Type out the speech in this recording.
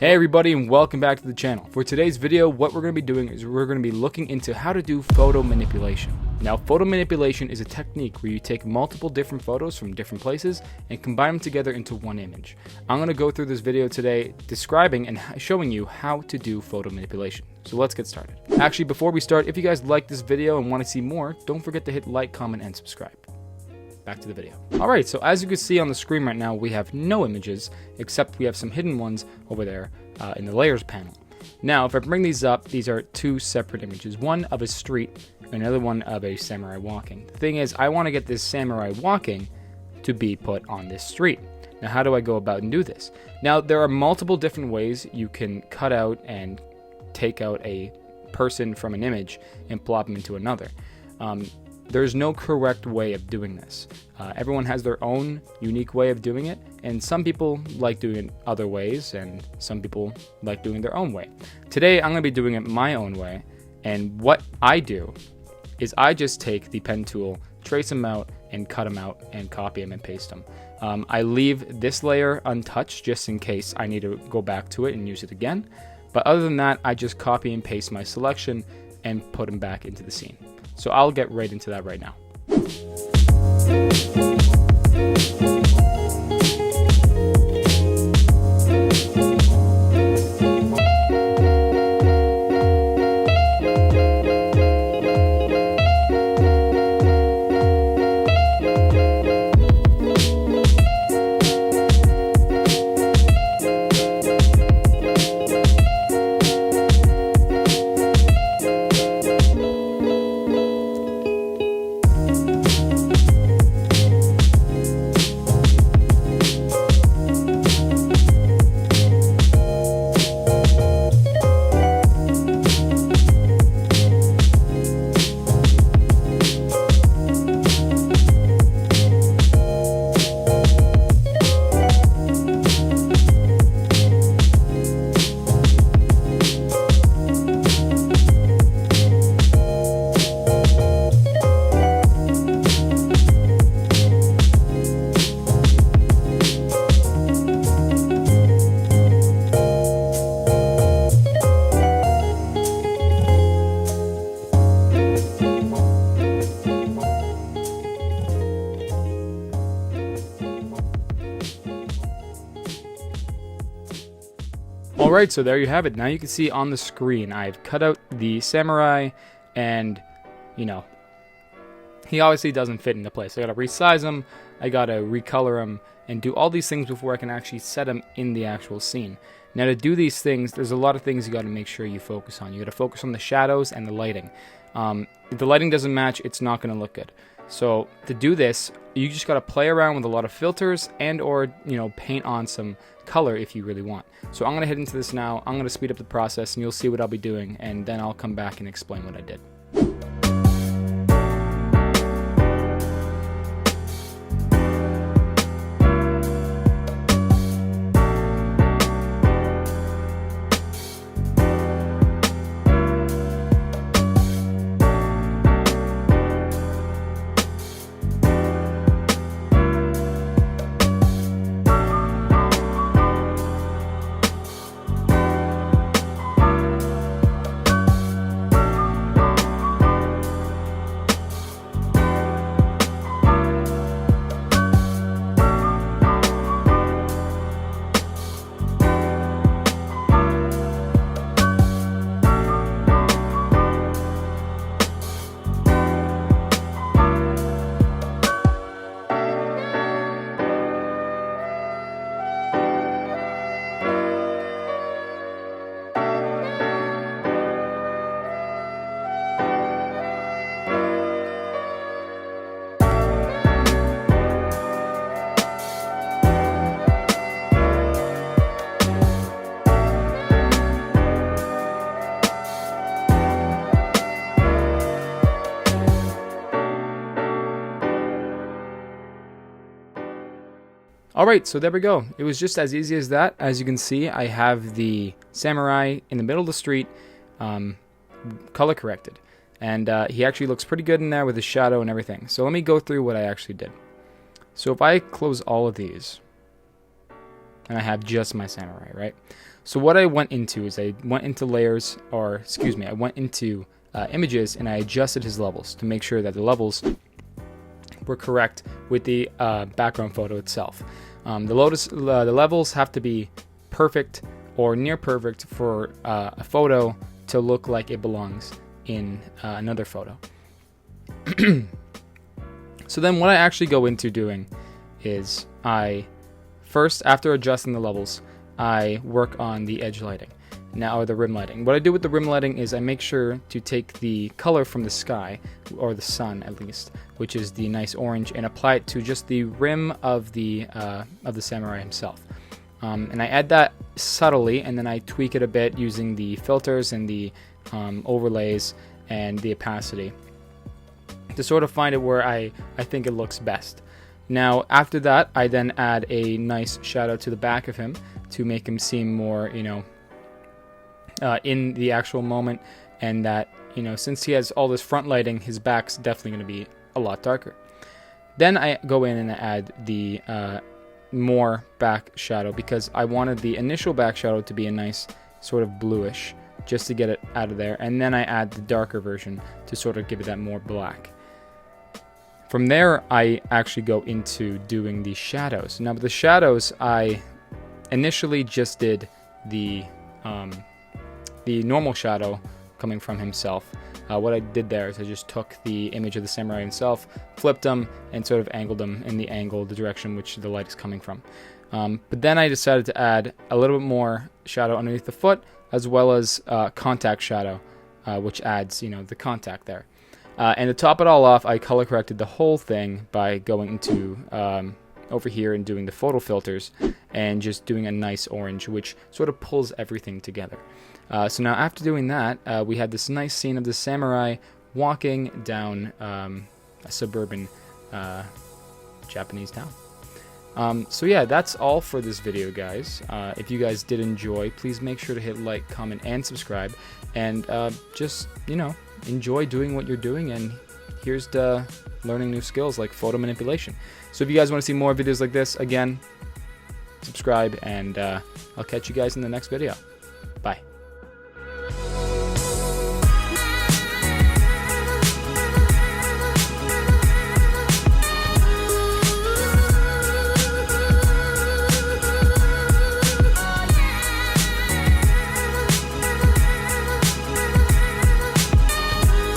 Hey everybody, and welcome back to the channel. For today's video, what we're going to be doing is we're going to be looking into how to do photo manipulation. Now, photo manipulation is a technique where you take multiple different photos from different places and combine them together into one image. I'm going to go through this video today describing and showing you how to do photo manipulation. So let's get started. Actually, before we start, if you guys like this video and want to see more, don't forget to hit like, comment, and subscribe. Back to the video. Alright, so as you can see on the screen right now, we have no images, except we have some hidden ones over there in the layers panel. Now, if I bring these up, these are two separate images, one of a street, another one of a samurai walking. The thing is, I want to get this samurai walking to be put on this street. Now, how do I go about and do this? Now, there are multiple different ways you can cut out and take out a person from an image and plop them into another. There's no correct way of doing this. Everyone has their own unique way of doing it, and some people like doing it other ways, and some people like doing it their own way. Today, I'm going to be doing it my own way, and what I do is I just take the pen tool, trace them out, and cut them out, and copy them and paste them. I leave this layer untouched just in case I need to go back to it and use it again, but other than that, I just copy and paste my selection and put them back into the scene. So I'll get right into that right now. Alright, so there you have it. Now you can see on the screen, I've cut out the samurai, and, you know, he obviously doesn't fit into place. I gotta resize him, I gotta recolor him, and do all these things before I can actually set him in the actual scene. Now to do these things, there's a lot of things you gotta make sure you focus on. You gotta focus on the shadows and the lighting. If the lighting doesn't match, it's not gonna look good. So to do this, you just gotta play around with a lot of filters and or, you know, paint on some color if you really want. So I'm gonna head into this now. I'm gonna speed up the process and you'll see what I'll be doing, and then I'll come back and explain what I did. Alright, so there we go. It was just as easy as that. As you can see, I have the samurai in the middle of the street, color corrected. And he actually looks pretty good in there with his shadow and everything. So let me go through what I actually did. So if I close all of these, and I have just my samurai, right? So what I went into is I went into layers, or excuse me, I went into images, and I adjusted his levels to make sure that the levels were correct with the background photo itself. The levels have to be perfect or near perfect for a photo to look like it belongs in another photo. So then what I actually go into doing is first, after adjusting the levels, I work on the edge lighting, or the rim lighting. What I do with the rim lighting is I make sure to take the color from the sky, or the sun at least, which is the nice orange, and apply it to just the rim of the samurai himself. And I add that subtly, and then I tweak it a bit using the filters and the overlays and the opacity to sort of find it where I think it looks best. Now, after that, I then add a nice shadow to the back of him to make him seem more, in the actual moment, and that, since he has all this front lighting, his back's definitely going to be a lot darker. Then I go in and add the more back shadow, because I wanted the initial back shadow to be a nice sort of bluish, just to get it out of there, and then I add the darker version to sort of give it that more black. From there, I actually go into doing the shadows. Now, with the shadows, I initially just did the normal shadow coming from himself. What I did there is I just took the image of the samurai himself, flipped him, and sort of angled him in the direction which the light is coming from. But then I decided to add a little bit more shadow underneath the foot, as well as contact shadow, which adds, the contact there. And to top it all off, I color corrected the whole thing by going into over here and doing the photo filters and just doing a nice orange, which sort of pulls everything together. So now after doing that, we had this nice scene of the samurai walking down a suburban Japanese town. So yeah, that's all for this video, guys. If you guys did enjoy, please make sure to hit like, comment, and subscribe, and just, enjoy doing what you're doing, and here's to learning new skills like photo manipulation. So if you guys want to see more videos like this, again, subscribe, and I'll catch you guys in the next video. Bye.